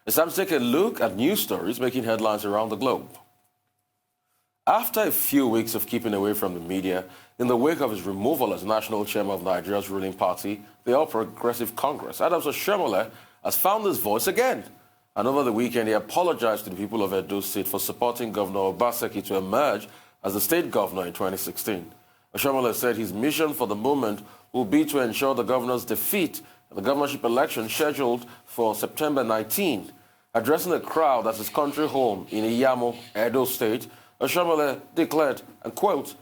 It's time to take a look at news stories making headlines around the globe. After a few weeks of keeping away from the media, in the wake of his removal as national chairman of Nigeria's ruling party, the All Progressive Congress, Oshiomhole has found his voice again. And over the weekend, he apologized to the people of Edo State for supporting Governor Obaseki to emerge as the state governor in 2016. Oshiomhole said his mission for the moment will be to ensure the governor's defeat in the governorship election scheduled for September 19. Addressing the crowd at his country home in Iyamo, Edo State, Oshiomhole declared, and quote,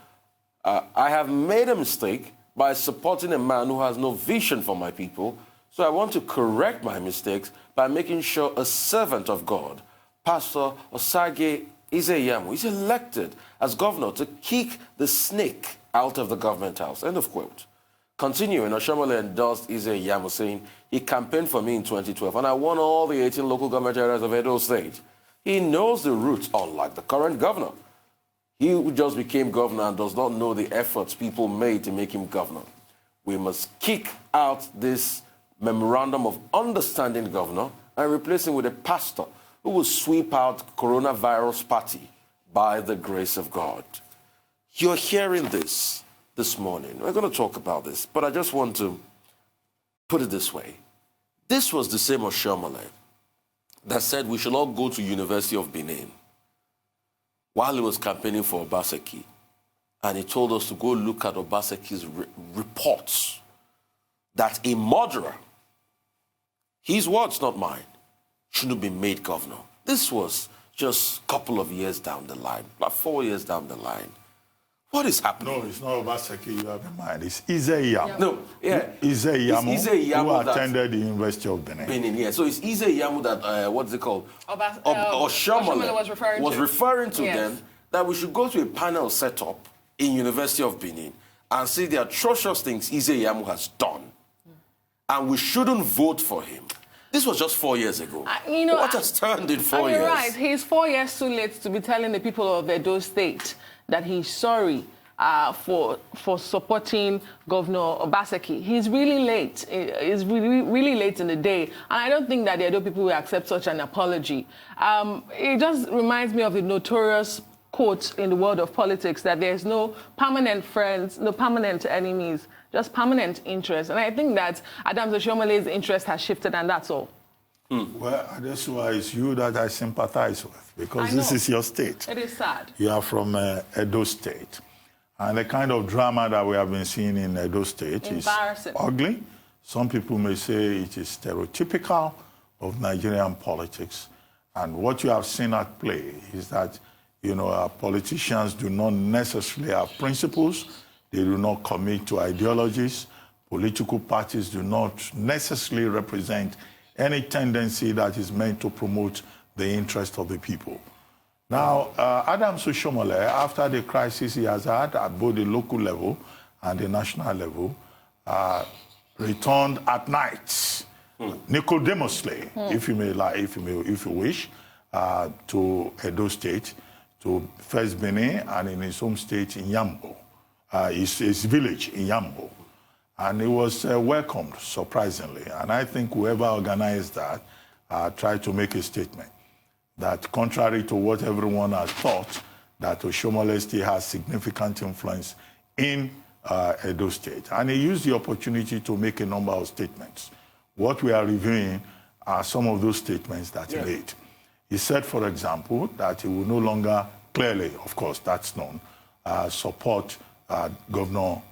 I have made a mistake by supporting a man who has no vision for my people, so I want to correct my mistakes by making sure a servant of God, Pastor Osage Ize-Iyamu, is elected as governor to kick the snake out of the government house, end of quote. Continuing, Oshiomhole endorsed Ize-Iyamu, saying he campaigned for me in 2012 and I won all the 18 local government areas of Edo State. He knows the roots, unlike the current governor. He who just became governor and does not know the efforts people made to make him governor. We must kick out this memorandum of understanding governor and replace him with a pastor who will sweep out coronavirus party by the grace of God. You're hearing this morning. We're going to talk about this, but I just want to put it this way. This was the same Oshiomhole that said we should all go to University of Benin while he was campaigning for Obaseki. And he told us to go look at Obaseki's reports that a murderer, his words, not mine, shouldn't be made governor. This was just a couple of years down the line, like 4 years down the line. What is happening? No, it's not Obaseki you have in mind. It's Ize-Iyamu. No, yeah. Ize-Iyamu who attended the University of Benin. Benin, yeah. So it's Ize-Iyamu that, what's it called? Oshiomhole was referring to yes. them that we should go to a panel set up in University of Benin and see the atrocious things Ize-Iyamu has done. And we shouldn't vote for him. This was just 4 years ago. What has turned in 4 years? You're right. He's 4 years too late to be telling the people of Edo State that he's sorry for supporting Governor Obaseki. He's really late. He's really late in the day. And I don't think that the Edo people will accept such an apology. It just reminds me of the notorious quote in the world of politics that there's no permanent friends, no permanent enemies, just permanent interests. And I think that Oshiomhole's interest has shifted, and that's all. Well, Adesuwa, it's you that I sympathize with, because this is your state. It is sad. You are from Edo State. And the kind of drama that we have been seeing in Edo State is ugly. Some people may say it is stereotypical of Nigerian politics. And what you have seen at play is that, our politicians do not necessarily have principles. They do not commit to ideologies. Political parties do not necessarily represent any tendency that is meant to promote the interest of the people. Now, Oshiomhole, after the crisis he has had at both the local level and the national level, returned at night, Nicodemously, if you wish, to Edo State, to first Benin and in his home state in Yambo, his village in Yambo. And he was welcomed, surprisingly. And I think whoever organized that tried to make a statement that, contrary to what everyone has thought, that Oshiomhole still has significant influence in Edo State. And he used the opportunity to make a number of statements. What we are reviewing are some of those statements that he made. He said, for example, that he will no longer, clearly, of course, that's known, support Governor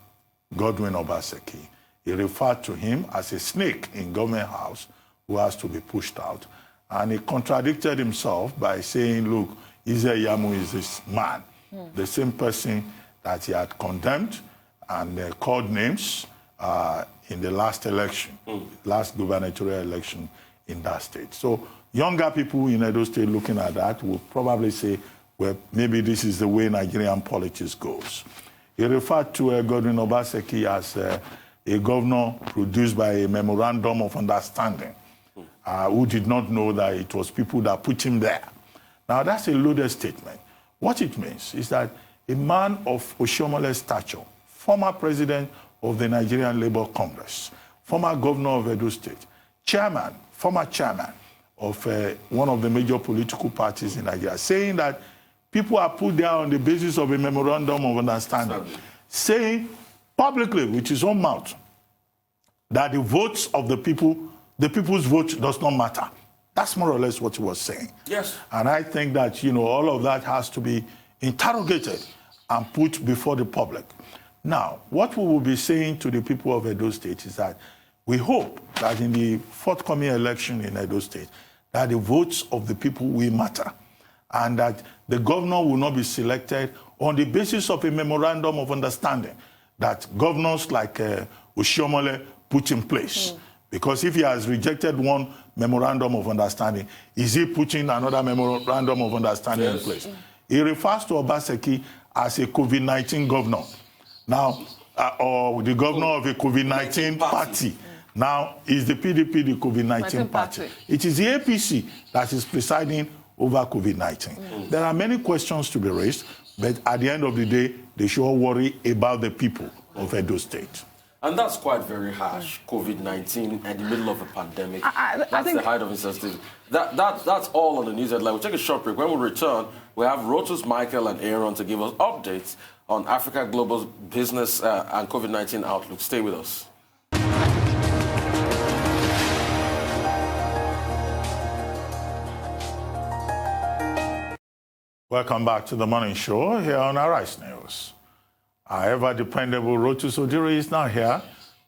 Godwin Obaseki. He referred to him as a snake in government house who has to be pushed out. And he contradicted himself by saying, look, Ize-Iyamu is this man, the same person that he had condemned and called names in the last election, last gubernatorial election in that state. So younger people in Edo State looking at that will probably say, well, maybe this is the way Nigerian politics goes. He referred to Godwin Obaseki as a governor produced by a memorandum of understanding, who did not know that it was people that put him there. Now, that's a loaded statement. What it means is that a man of Oshiomhole's stature, former president of the Nigerian Labour Congress, former governor of Edo State, former chairman of one of the major political parties in Nigeria, saying that people are put there on the basis of a memorandum of understanding, saying publicly with his own mouth that the votes of the people's vote does not matter. That's more or less what he was saying. Yes. And I think that, all of that has to be interrogated and put before the public. Now, what we will be saying to the people of Edo State is that we hope that in the forthcoming election in Edo State, that the votes of the people will matter, and that the governor will not be selected on the basis of a memorandum of understanding that governors like Oshiomhole put in place. Because if he has rejected one memorandum of understanding, is he putting another memorandum of understanding in place? He refers to Obaseki as a COVID-19 governor. Now, or the governor of a COVID-19 party. Now, is the PDP the COVID-19 party? It is the APC that is presiding over COVID-19. There are many questions to be raised, but at the end of the day, they should all worry about the people of Edo State. And that's quite very harsh, COVID-19 in the middle of a pandemic. That's the height of insensitivity. That's all on the news headline. We'll take a short break. When we return, we have Rotus, Michael, and Aaron to give us updates on Africa Global's business and COVID-19 outlook. Stay with us. Welcome back to the Morning Show here on Arise News. Our ever-dependable Rotus Odiri is now here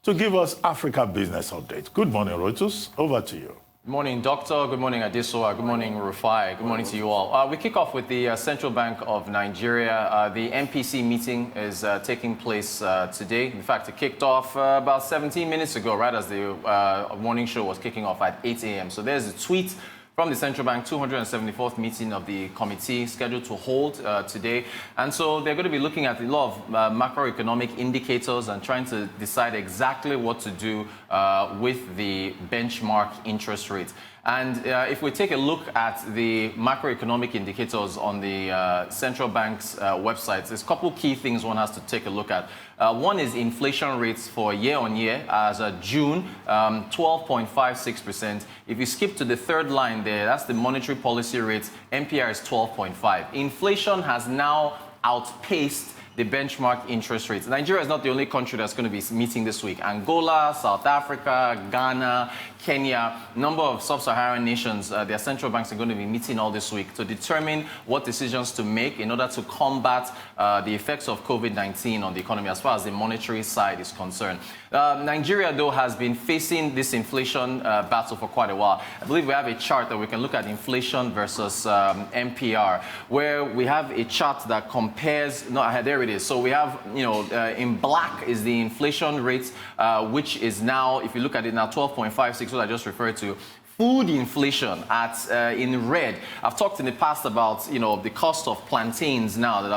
to give us Africa business update. Good morning, Rotus. Over to you. Good morning, Doctor. Good morning, Adesuwa. Good morning, Rufai. Good morning to you all. We kick off with the Central Bank of Nigeria. The MPC meeting is taking place today. In fact, it kicked off about 17 minutes ago, right as the morning show was kicking off at 8 a.m. So there's a tweet from the Central Bank, 274th meeting of the committee scheduled to hold today. And so they're going to be looking at a lot of macroeconomic indicators and trying to decide exactly what to do with the benchmark interest rate. And if we take a look at the macroeconomic indicators on the central bank's websites, there's a couple key things one has to take a look at. One is inflation rates for year-on-year as of June, 12.56%. If you skip to the third line there, that's the monetary policy rate. MPR is 12.5. Inflation has now outpaced the benchmark interest rates. Nigeria is not the only country that's going to be meeting this week. Angola, South Africa, Ghana, Kenya, a number of sub-Saharan nations, their central banks are going to be meeting all this week to determine what decisions to make in order to combat the effects of COVID-19 on the economy as far as the monetary side is concerned. Nigeria, though, has been facing this inflation battle for quite a while. I believe we have a chart that we can look at inflation versus MPR, where we have a chart that compares, no, there it is. So we have, in black is the inflation rate, which is now, if you look at it now, 12.56, what I just referred to. Food inflation in red. I've talked in the past about the cost of plantains now that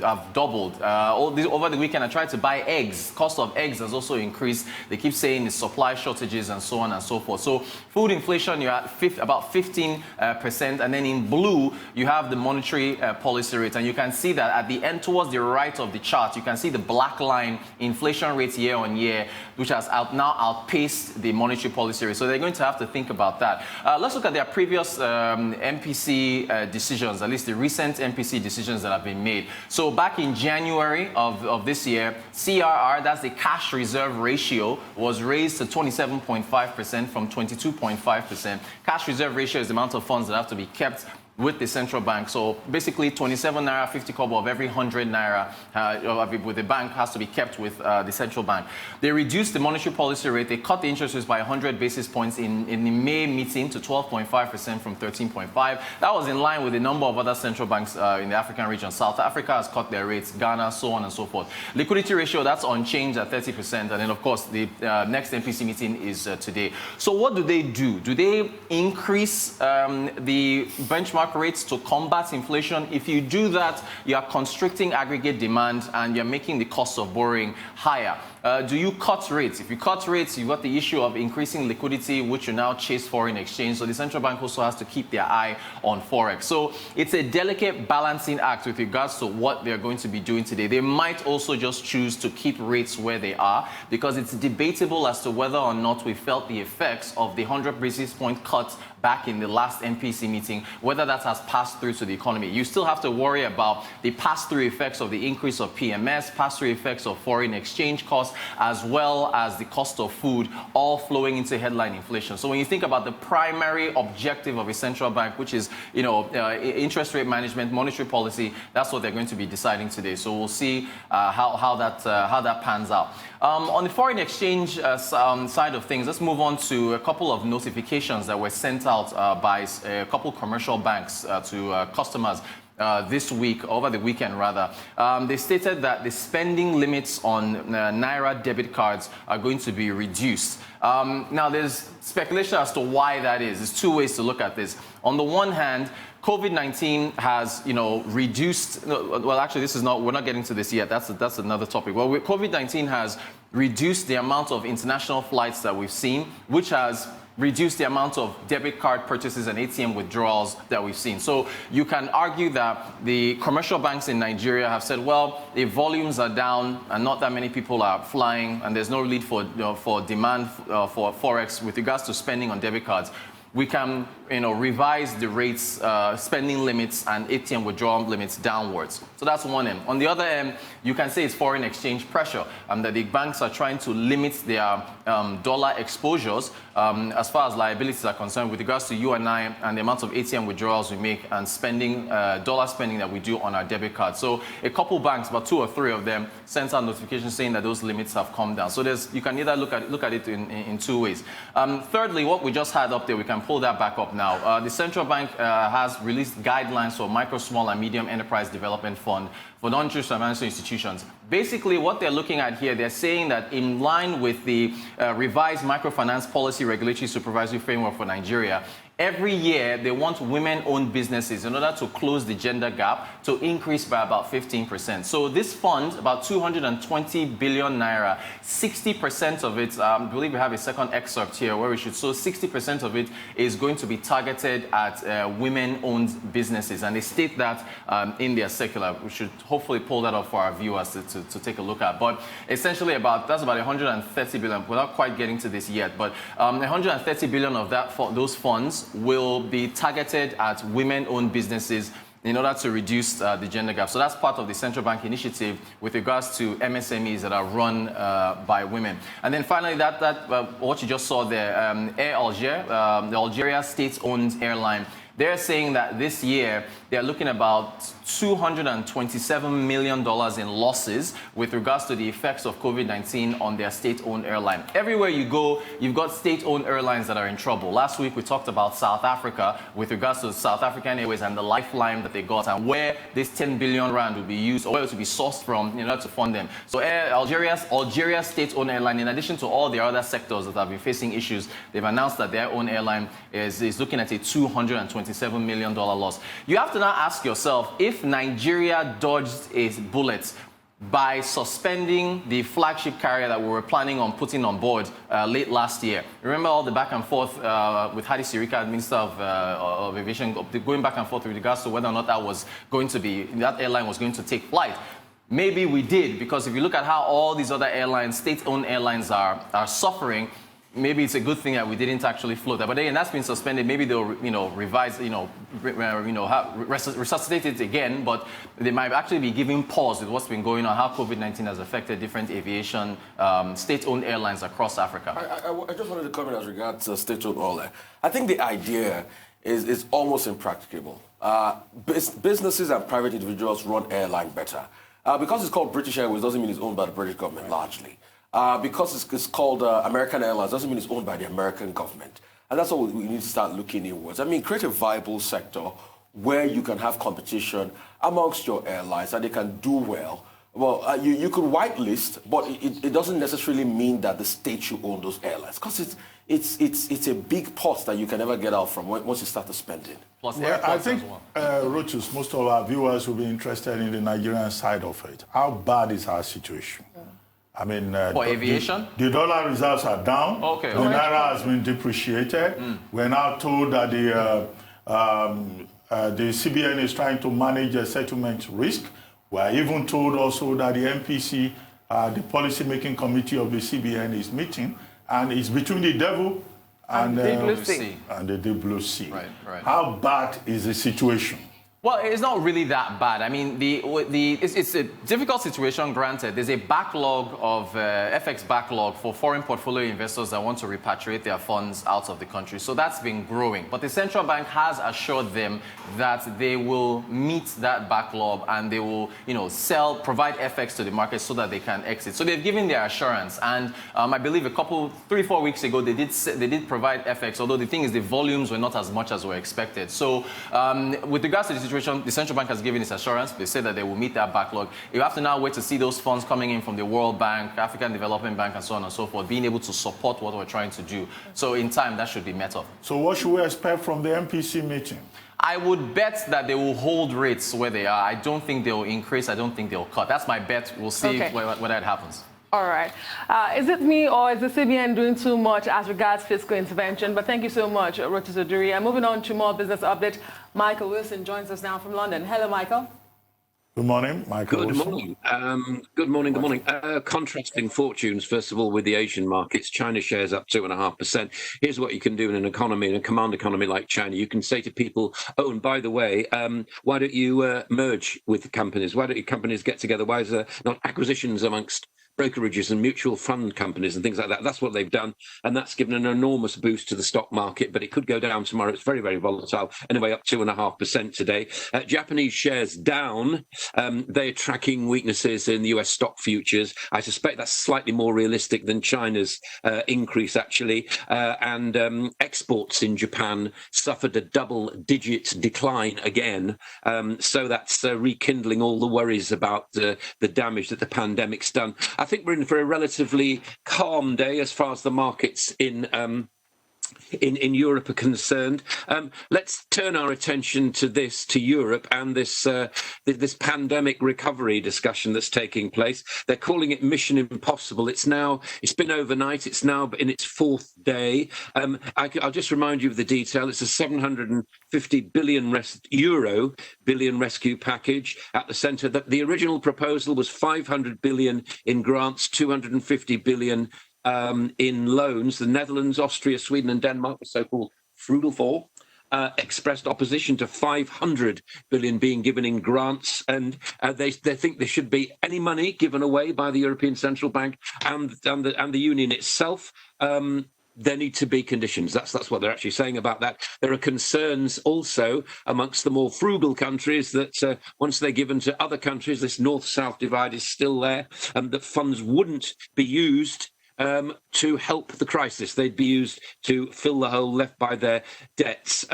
have doubled. Over the weekend I tried to buy eggs. Cost of eggs has also increased. They keep saying the supply shortages and so on and so forth. So food inflation, you're at about 15%, and then in blue you have the monetary policy rate, and you can see that at the end towards the right of the chart you can see the black line inflation rates year on year, which has now outpaced the monetary policy rate. So they're going to have to think about that. Let's look at their previous MPC decisions, at least the recent MPC decisions that have been made. So back in January of this year, CRR, that's the cash reserve ratio, was raised to 27.5% from 22.5%. Cash reserve ratio is the amount of funds that have to be kept with the central bank. So basically 27 naira 50 kobo of every 100 naira with the bank has to be kept with the central bank. They reduced the monetary policy rate. They cut the interest rates by 100 basis points in the May meeting to 12.5% from 13.5. That was in line with a number of other central banks in the African region. South Africa has cut their rates, Ghana, so on and so forth. Liquidity ratio, that's unchanged at 30%. And then, of course, the next MPC meeting is today. So what do? Do they increase the benchmark benchmark rates to combat inflation. If you do that, you are constricting aggregate demand and you're making the cost of borrowing higher. Do you cut rates? If you cut rates, you've got the issue of increasing liquidity, which you now chase foreign exchange. So the central bank also has to keep their eye on Forex. So it's a delicate balancing act with regards to what they're going to be doing today. They might also just choose to keep rates where they are, because it's debatable as to whether or not we felt the effects of the 100 basis point cut back in the last MPC meeting, whether that has passed through to the economy. You still have to worry about the pass-through effects of the increase of PMS, pass-through effects of foreign exchange costs, as well as the cost of food, all flowing into headline inflation. So when you think about the primary objective of a central bank, which is, interest rate management, monetary policy, that's what they're going to be deciding today. So we'll see how that pans out. On the foreign exchange side of things, let's move on to a couple of notifications that were sent out by a couple commercial banks to customers this week, over the weekend rather. They stated that the spending limits on Naira debit cards are going to be reduced. Now, there's speculation as to why that is. There's two ways to look at this. On the one hand, COVID-19 has, reduced. Well, actually, we're not getting to this yet. That's another topic. Well, COVID-19 has reduced the amount of international flights that we've seen, which has reduce the amount of debit card purchases and ATM withdrawals that we've seen. So you can argue that the commercial banks in Nigeria have said, well, if volumes are down and not that many people are flying and there's no need for demand for Forex with regards to spending on debit cards, we can revise the rates, spending limits and ATM withdrawal limits downwards. So that's one end. On the other end, you can say it's foreign exchange pressure, that the banks are trying to limit their dollar exposures as far as liabilities are concerned with regards to you and I and the amount of ATM withdrawals we make and spending, dollar spending that we do on our debit card. So a couple banks, about 2 or 3 of them, sent out notifications saying that those limits have come down. So you can either look at it in 2 ways. Thirdly, what we just had up there, we can pull that back up now. The central bank has released guidelines for micro, small, and medium enterprise development fund for non-interest financial institutions. Basically, what they're looking at here, they're saying that in line with the revised microfinance policy regulatory supervisory framework for Nigeria, every year they want women-owned businesses, in order to close the gender gap, to increase by about 15%. So this fund, about 220 billion naira, 60% of it, I believe we have a second excerpt here where we should, so 60% of it is going to be targeted at women-owned businesses. And they state that in their circular. We should hopefully pull that up for our viewers to take a look at. But essentially that's about 130 billion. We're not quite getting to this yet, but 130 billion of those funds will be targeted at women-owned businesses in order to reduce the gender gap. So that's part of the central bank initiative with regards to MSMEs that are run by women. And then finally, what you just saw there, Air Alger, the Algeria state-owned airline, they're saying that this year they're looking about $227 million in losses with regards to the effects of COVID-19 on their state-owned airline. Everywhere you go, you've got state-owned airlines that are in trouble. Last week we talked about South Africa with regards to South African Airways and the lifeline that they got and where this 10 billion rand will be used or where it will be sourced from in order to fund them. So Algeria state-owned airline, in addition to all the other sectors that have been facing issues, they've announced that their own airline is looking at a $227 million loss. You have to now ask yourself, if Nigeria dodged a bullet by suspending the flagship carrier that we were planning on putting on board late last year. Remember all the back and forth with Hadi Sirika, Minister of Aviation, going back and forth with regards to whether or not that airline was going to take flight. Maybe we did, because if you look at how all these other airlines, state-owned airlines are suffering, maybe it's a good thing that we didn't actually float that. But again, that's been suspended. Maybe they'll, revise, resuscitate it again. But they might actually be giving pause with what's been going on, how COVID-19 has affected different aviation, state-owned airlines across Africa. I just wanted to comment as regards state-owned airline. I think the idea is almost impracticable. Businesses and private individuals run airline better. Because it's called British Airways doesn't mean it's owned by the British government largely. Because it's called American Airlines doesn't mean it's owned by the American government. And that's what we need to start looking inwards. I mean, create a viable sector where you can have competition amongst your airlines and they can do well. Well, you could whitelist, but it doesn't necessarily mean that the state should own those airlines, because it's a big pot that you can never get out from once you start to spend it. Plus Well, I AirPods think, as well. Rotus, most of our viewers will be interested in the Nigerian side of it. How bad is our situation? I mean, For aviation? The dollar reserves are down. Okay. The naira has been depreciated. We're now told that the CBN is trying to manage a settlement risk. We're even told also that the MPC, the policy-making committee of the CBN, is meeting, and it's between the devil and the deep blue sea. Right. How bad is the situation? Well, it's not really that bad. I mean, it's a difficult situation, granted. There's a backlog of FX backlog for foreign portfolio investors that want to repatriate their funds out of the country. So that's been growing. But the central bank has assured them that they will meet that backlog and they will, provide FX to the market so that they can exit. So they've given their assurance. And I believe 3-4 weeks ago, they did provide FX. Although the thing is, the volumes were not as much as were expected. So with regards to the situation, the central bank has given its assurance. They said that they will meet that backlog. You have to now wait to see those funds coming in from the World Bank, African Development Bank, and so on and so forth, being able to support what we're trying to do. So in time, that should be met up. So what should we expect from the MPC meeting? I would bet that they will hold rates where they are. I don't think they'll increase. I don't think they'll cut. That's my bet. We'll see whether it happens. All right. Is it me or is the CBN doing too much as regards fiscal intervention? But thank you so much, Rotus Odiri. And moving on to more business update, Michael Wilson joins us now from London. Hello, Michael. Good morning, Michael. Good morning. Good morning. Contrasting fortunes, first of all, with the Asian markets. China shares up 2.5%. Here's what you can do in an economy, in a command economy like China. You can say to people, oh, and by the way, why don't you merge with companies? Why don't your companies get together? Why is there not acquisitions amongst brokerages and mutual fund companies and things like that? That's what they've done, and that's given an enormous boost to the stock market, but it could go down tomorrow. It's very, very volatile. Anyway, up 2.5% today. Japanese shares down. They're tracking weaknesses in the US stock futures. I suspect that's slightly more realistic than China's increase, actually. And exports in Japan suffered a double-digit decline again. So that's rekindling all the worries about the damage that the pandemic's done. I think we're in for a relatively calm day as far as the markets in Europe are concerned. Let's turn our attention to Europe and this pandemic recovery discussion that's taking place. They're calling it Mission Impossible. It's been overnight. It's now in its fourth day. I'll just remind you of the detail. It's a 750 billion billion rescue package at the centre. The original proposal was 500 billion in grants, 250 billion in loans. The Netherlands, Austria, Sweden and Denmark, the so-called Frugal Four, expressed opposition to 500 billion being given in grants, and they think there should be any money given away by the European Central Bank and the Union itself. There need to be conditions. That's what they're actually saying about that. There are concerns also amongst the more frugal countries that once they're given to other countries, this north-south divide is still there, and that funds wouldn't be used to help the crisis. They'd be used to fill the hole left by their debts.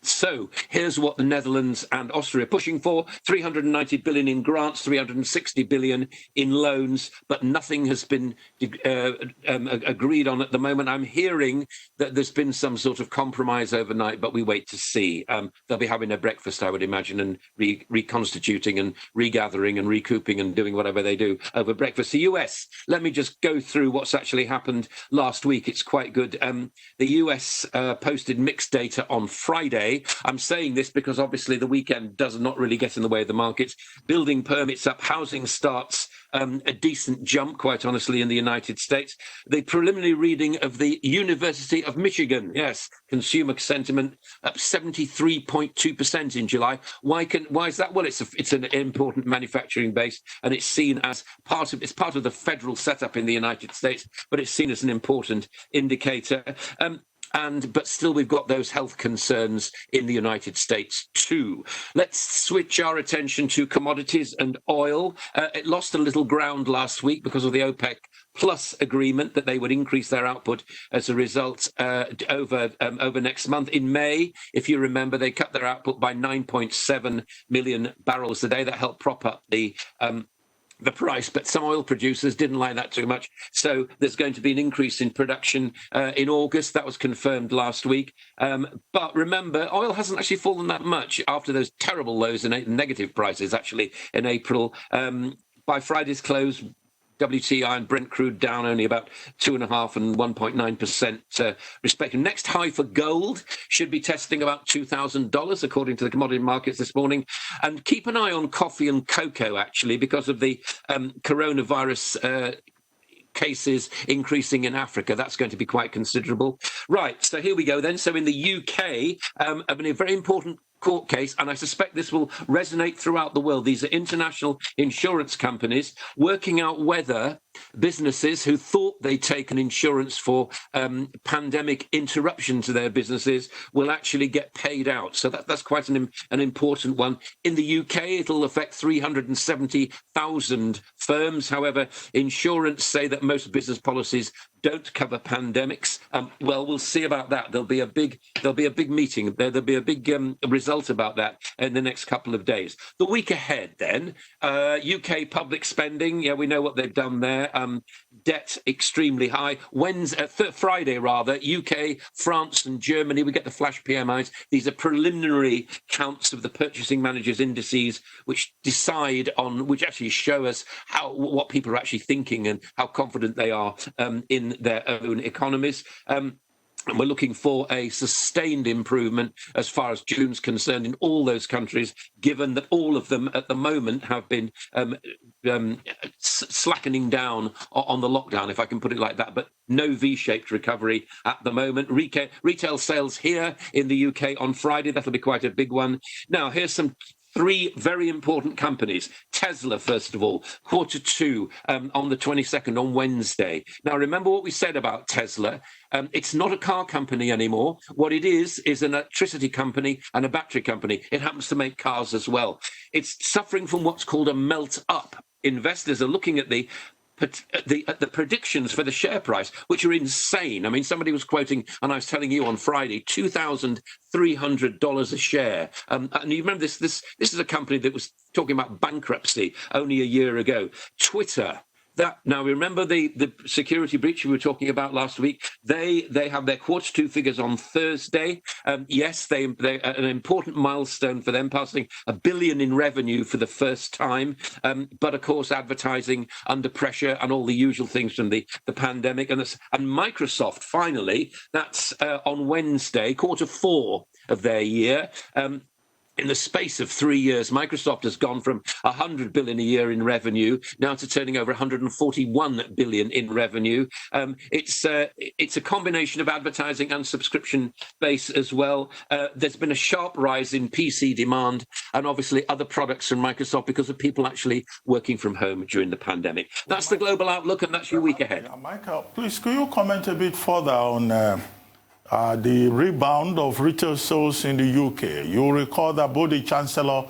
So here's what the Netherlands and Austria are pushing for: 390 billion in grants, 360 billion in loans, but nothing has been agreed on at the moment. I'm hearing that there's been some sort of compromise overnight, but we wait to see. They'll be having a breakfast, I would imagine, and reconstituting and regathering and recouping and doing whatever they do over breakfast. The US, let me just go through what's actually happened last week. It's quite good. The US posted mixed data on Friday. I'm saying this because obviously the weekend does not really get in the way of the markets. Building permits up, housing starts, a decent jump, quite honestly, in the United States. The preliminary reading of the University of Michigan, yes, consumer sentiment up 73.2% in July. Why is that? Well, it's an important manufacturing base, and it's seen as part of the federal setup in the United States, but it's seen as an important indicator. But still, we've got those health concerns in the United States too. Let's switch our attention to commodities and oil. It lost a little ground last week because of the OPEC Plus agreement that they would increase their output as a result over next month. In May, if you remember, they cut their output by 9.7 million barrels a day. That helped prop up the the price, but some oil producers didn't like that too much. So there's going to be an increase in production in August. That was confirmed last week. But remember, oil hasn't actually fallen that much after those terrible lows in negative prices, actually, in April. By Friday's close, WTI and Brent crude down only about 2.5% and 1.9% respectively. Next high for gold should be testing about $2,000 according to the commodity markets this morning. And keep an eye on coffee and cocoa, actually, because of the coronavirus cases increasing in Africa. That's going to be quite considerable. Right, so here we go then. So in the UK, a very important court case, and I suspect this will resonate throughout the world. These are international insurance companies working out whether businesses who thought they'd taken insurance for pandemic interruption to their businesses will actually get paid out. So that's quite an important one. In the UK, it'll affect 370,000 firms. However, insurance say that most business policies don't cover pandemics. Well, we'll see about that. There'll be a big meeting. There'll be a big result about that in the next couple of days. The week ahead, then, UK public spending. Yeah, we know what they've done there. Debt extremely high. Friday, UK, France, and Germany. We get the flash PMIs. These are preliminary counts of the purchasing managers' indices, which actually show us what people are actually thinking and how confident they are in their own economies. And we're looking for a sustained improvement as far as June's concerned in all those countries, given that all of them at the moment have been slackening down on the lockdown, if I can put it like that, but no V-shaped recovery at the moment. Retail sales here in the UK on Friday, that'll be quite a big one. Now, here's some three very important companies. Tesla, first of all, Q2 on the 22nd, on Wednesday. Now, remember what we said about Tesla. It's not a car company anymore. What it is an electricity company and a battery company. It happens to make cars as well. It's suffering from what's called a melt-up. Investors are looking at the predictions for the share price, which are insane. I mean, somebody was quoting, and I was telling you on Friday, $2,300 a share. And you remember this is a company that was talking about bankruptcy only a year ago. Twitter. Now, remember the security breach we were talking about last week? They have their Q2 figures on Thursday. Yes, they're an important milestone for them, passing $1 billion in revenue for the first time. But of course, advertising under pressure and all the usual things from the pandemic. And Microsoft, finally, that's on Wednesday, Q4 of their year. In the space of 3 years, Microsoft has gone from $100 billion a year in revenue now to turning over $141 billion in revenue. It's a combination of advertising and subscription base as well. There's been a sharp rise in PC demand and obviously other products from Microsoft because of people actually working from home during the pandemic. That's the global outlook, and that's your week ahead. Michael, please, could you comment a bit further on the rebound of retail sales in the UK? You'll recall that both the Chancellor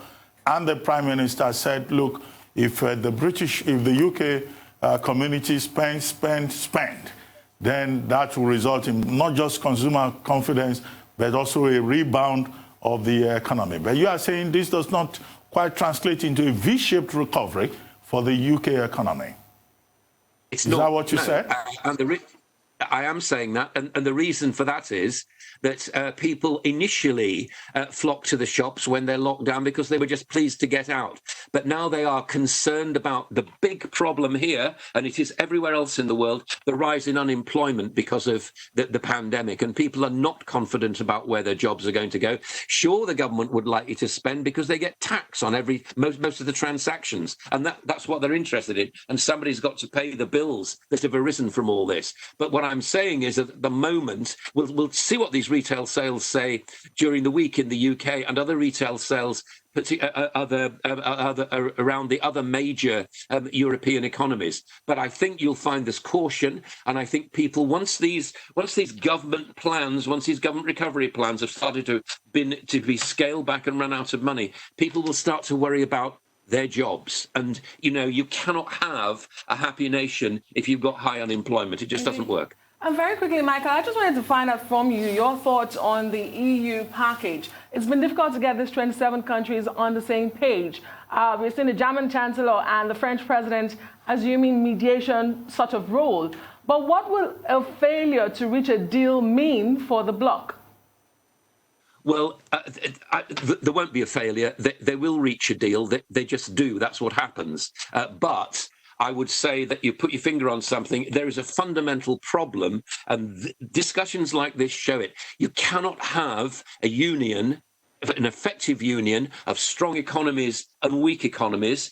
and the Prime Minister said, look, if the UK community spend, then that will result in not just consumer confidence, but also a rebound of the economy. But you are saying this does not quite translate into a V-shaped recovery for the UK economy. Is that what you said? I am saying that, and the reason for that is that people initially flocked to the shops when they're locked down because they were just pleased to get out. But now they are concerned about the big problem here, and it is everywhere else in the world, the rise in unemployment because of the pandemic, and people are not confident about where their jobs are going to go. Sure, the government would like you to spend because they get tax on most of the transactions, and that's what they're interested in, and somebody's got to pay the bills that have arisen from all this. But what I'm saying is that at the moment, we'll see what these retail sales say during the week in the UK and other retail sales around the other major European economies. But I think you'll find this caution, and I think people, once these government recovery plans have started to be scaled back and run out of money, people will start to worry about their jobs. And, you cannot have a happy nation if you've got high unemployment. It just doesn't work. And very quickly, Michael, I just wanted to find out from you your thoughts on the EU package. It's been difficult to get these 27 countries on the same page. We've seen the German Chancellor and the French President assuming mediation sort of role. But what will a failure to reach a deal mean for the bloc? Well, there won't be a failure. They will reach a deal. They just do. That's what happens. But I would say that you put your finger on something. There is a fundamental problem, and discussions like this show it. You cannot have a union, an effective union of strong economies and weak economies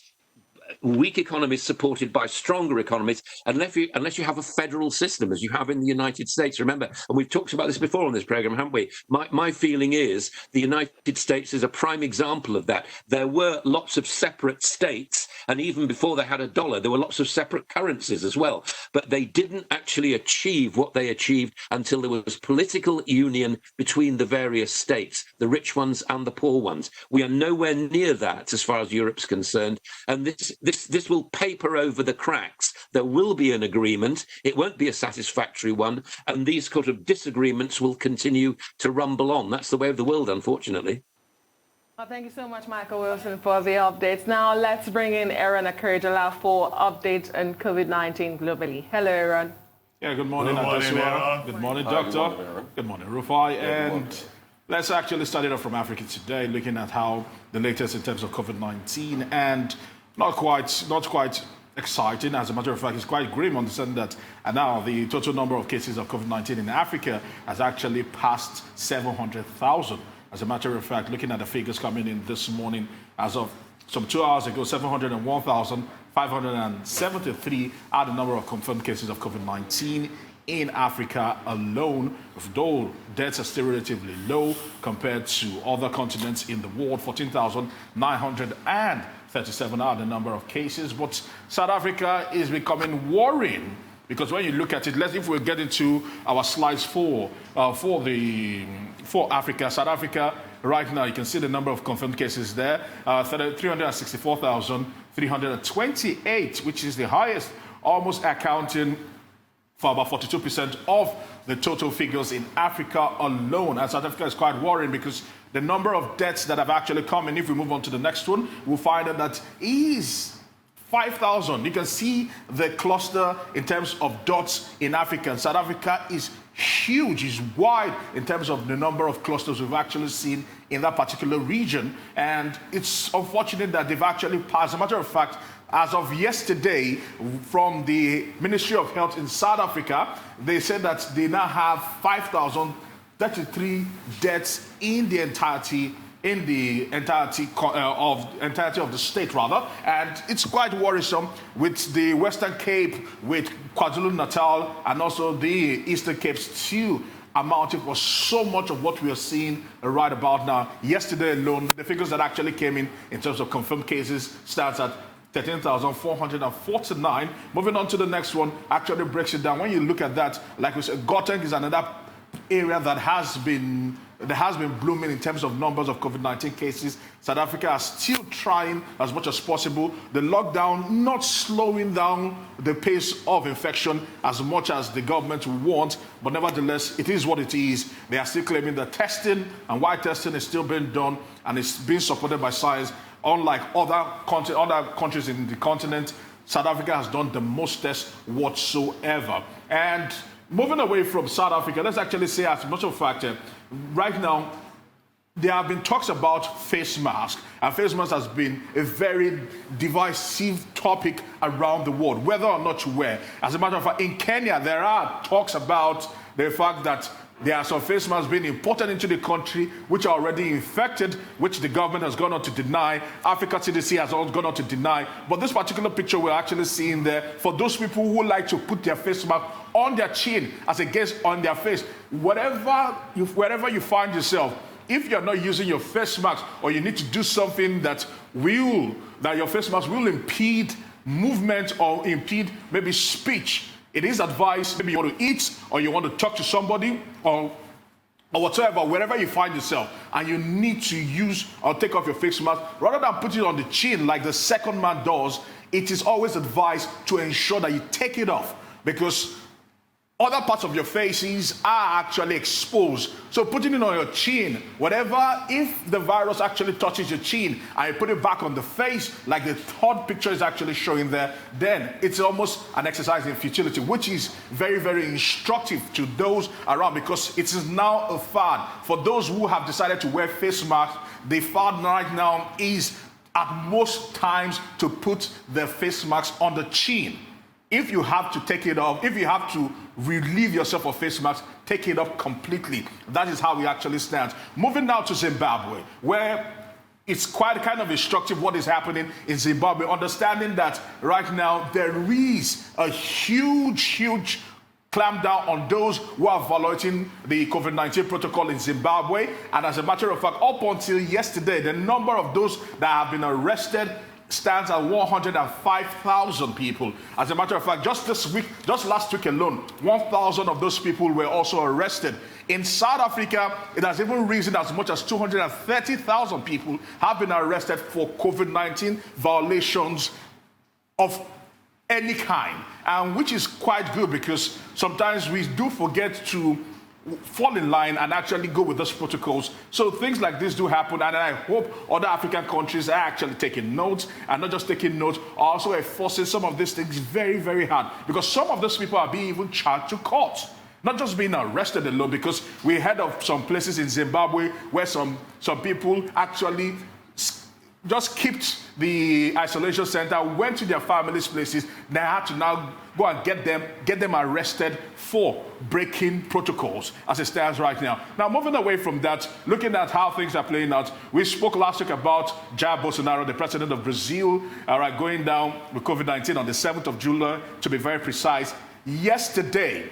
supported by stronger economies, unless you have a federal system, as you have in the United States. Remember, and we've talked about this before on this program, haven't we? My feeling is the United States is a prime example of that. There were lots of separate states, and even before they had a dollar, there were lots of separate currencies as well. But they didn't actually achieve what they achieved until there was political union between the various states, the rich ones and the poor ones. We are nowhere near that as far as Europe's concerned, and this will paper over the cracks. There will be an agreement. It won't be a satisfactory one, and these sort of disagreements will continue to rumble on. That's the way of the world, unfortunately. Well, thank you so much, Michael Wilson, for the updates. Now let's bring in Aaron Akerjala for updates on COVID-19 globally. Hello, Aaron. Yeah, good morning, Adesuwa. Good morning, Doctor. Good morning, Rufai. And let's actually start it off from Africa today, looking at how the latest in terms of COVID-19, and not quite exciting. As a matter of fact, it's quite grim on the sense that now the total number of cases of COVID-19 in Africa has actually passed 700,000. As a matter of fact, looking at the figures coming in this morning, as of some 2 hours ago, 701,573 are the number of confirmed cases of COVID-19 in Africa alone, though deaths are still relatively low compared to other continents in the world. 14,937 are the number of cases. But South Africa is becoming worrying, because when you look at it, if we get into our slides for Africa, South Africa, right now, you can see the number of confirmed cases there, 364,328, which is the highest, almost accounting for about 42% of the total figures in Africa alone. And South Africa is quite worrying because the number of deaths that have actually come in, if we move on to the next one, we'll find out that is 5,000. You can see the cluster in terms of dots in Africa. And South Africa is huge, is wide in terms of the number of clusters we've actually seen in that particular region. And it's unfortunate that they've actually passed. As a matter of fact, as of yesterday, from the Ministry of Health in South Africa, they said that they now have 5,033 deaths in the entirety of the state, rather. And it's quite worrisome with the Western Cape, with KwaZulu-Natal, and also the Eastern Cape still amounting for so much of what we are seeing right about now. Yesterday alone, the figures that actually came in terms of confirmed cases starts at 13,449. Moving on to the next one, actually breaks it down. When you look at that, like we said, Gauteng is another area that has been blooming in terms of numbers of COVID-19 cases. South Africa is still trying as much as possible. The lockdown not slowing down the pace of infection as much as the government want, but nevertheless, it is what it is. They are still claiming that testing and why testing is still being done, and it's being supported by science. Unlike other countries in the continent, South Africa has done the most tests whatsoever. And moving away from South Africa, let's actually say, as a matter of fact, right now, there have been talks about face masks, and face masks has been a very divisive topic around the world, whether or not you wear. As a matter of fact, in Kenya, there are talks about the fact that there are some face masks being imported into the country which are already infected, which the government has gone on to deny. Africa CDC has also gone on to deny. But this particular picture we're actually seeing there, for those people who like to put their face mask on their chin as against on their face, wherever you find yourself, if you're not using your face mask, or you need to do something that your face mask will impede movement or impede maybe speech, it is advised, maybe you want to eat or you want to talk to somebody or whatever, wherever you find yourself, and you need to use or take off your face mask, rather than put it on the chin like the second man does, it is always advised to ensure that you take it off, because other parts of your faces are actually exposed. So putting it on your chin, whatever, if the virus actually touches your chin and you put it back on the face, like the third picture is actually showing there, then it's almost an exercise in futility, which is very, very instructive to those around, because it is now a fad. For those who have decided to wear face masks, the fad right now is at most times to put the face mask on the chin. If you have to take it off, if you have to relieve yourself of face masks, take it off completely. That is how we actually stand. Moving now to Zimbabwe, where it's quite kind of instructive what is happening in Zimbabwe, understanding that right now there is a huge clampdown on those who are violating the COVID-19 protocol in Zimbabwe. And as a matter of fact, up until yesterday, the number of those that have been arrested stands at 105,000 people. As a matter of fact, just last week alone, 1,000 of those people were also arrested. In South Africa, it has even risen as much as 230,000 people have been arrested for COVID-19 violations of any kind, and which is quite good, because sometimes we do forget to fall in line and actually go with those protocols. So things like this do happen, and I hope other African countries are actually taking notes, and not just taking notes, also enforcing some of these things very, very hard, because some of those people are being even charged to court, not just being arrested alone, because we heard of some places in Zimbabwe where some people actually just kept the isolation center, went to their families' places. They had to now go and get them arrested for breaking protocols as it stands right now. Now, moving away from that, looking at how things are playing out, we spoke last week about Jair Bolsonaro, the president of Brazil, going down with COVID-19 on the 7th of July, to be very precise. Yesterday,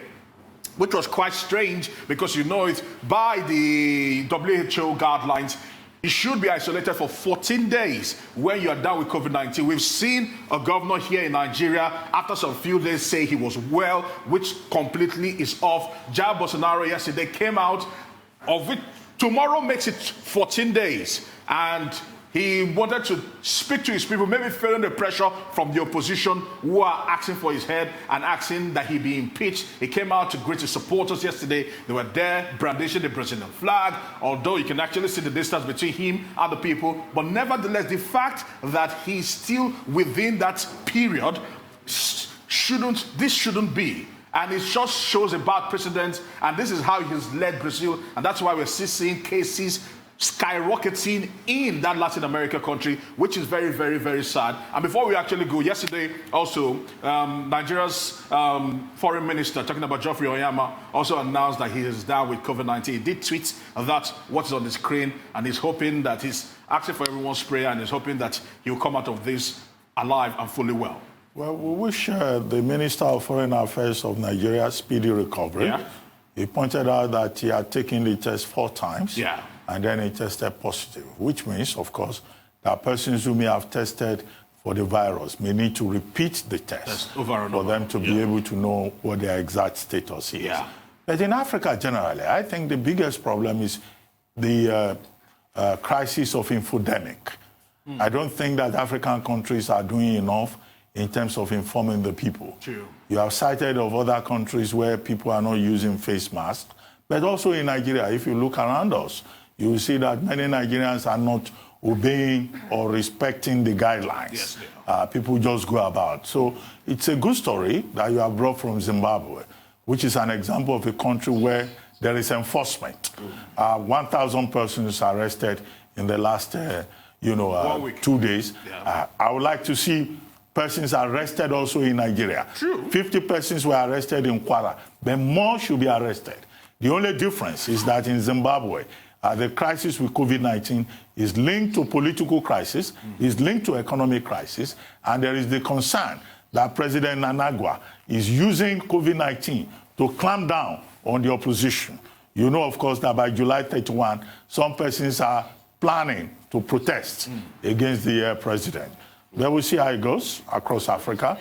which was quite strange, because you know it, by the WHO guidelines, you should be isolated for 14 days when you are down with COVID-19. We've seen a governor here in Nigeria, after some few days, say he was well, which completely is off. Jair Bolsonaro yesterday came out, of which tomorrow makes it 14 days. And he wanted to speak to his people, maybe feeling the pressure from the opposition who are asking for his head and asking that he be impeached. He came out to greet his supporters yesterday. They were there brandishing the Brazilian flag, although you can actually see the distance between him and the people. But nevertheless, the fact that he's still within that period shouldn't be. And it just shows a bad precedent. And this is how he's led Brazil. And that's why we're still seeing cases skyrocketing in that Latin America country, which is very, very, very sad. And before we actually go, yesterday also, Nigeria's foreign minister, talking about Geoffrey Oyama, also announced that he is down with COVID-19. He did tweet that what's on the screen, and he's hoping that he's asking for everyone's prayer, and he's hoping that he'll come out of this alive and fully well. Well, we wish the Minister of Foreign Affairs of Nigeria speedy recovery. Yeah. He pointed out that he had taken the test 4 times. Yeah. And then he tested positive, which means, of course, that persons who may have tested for the virus may need to repeat the test for them to be able to know what their exact status is. Yeah. But in Africa generally, I think the biggest problem is the crisis of infodemic. I don't think that African countries are doing enough in terms of informing the people. True. You have cited of other countries where people are not using face masks, but also in Nigeria, if you look around us, you will see that many Nigerians are not obeying or respecting the guidelines. Yes, people just go about. So it's a good story that you have brought from Zimbabwe, which is an example of a country where there is enforcement. 1,000 persons arrested in the last 2 days. Yeah. I would like to see persons arrested also in Nigeria. True. 50 persons were arrested in Kwara, but more should be arrested. The only difference is that in Zimbabwe, the crisis with COVID-19 is linked to political crisis, is linked to economic crisis, and there is the concern that President Nanagwa is using COVID-19 to clamp down on the opposition. You know, of course, that by July 31, some persons are planning to protest against the president. But we'll see how it goes across Africa.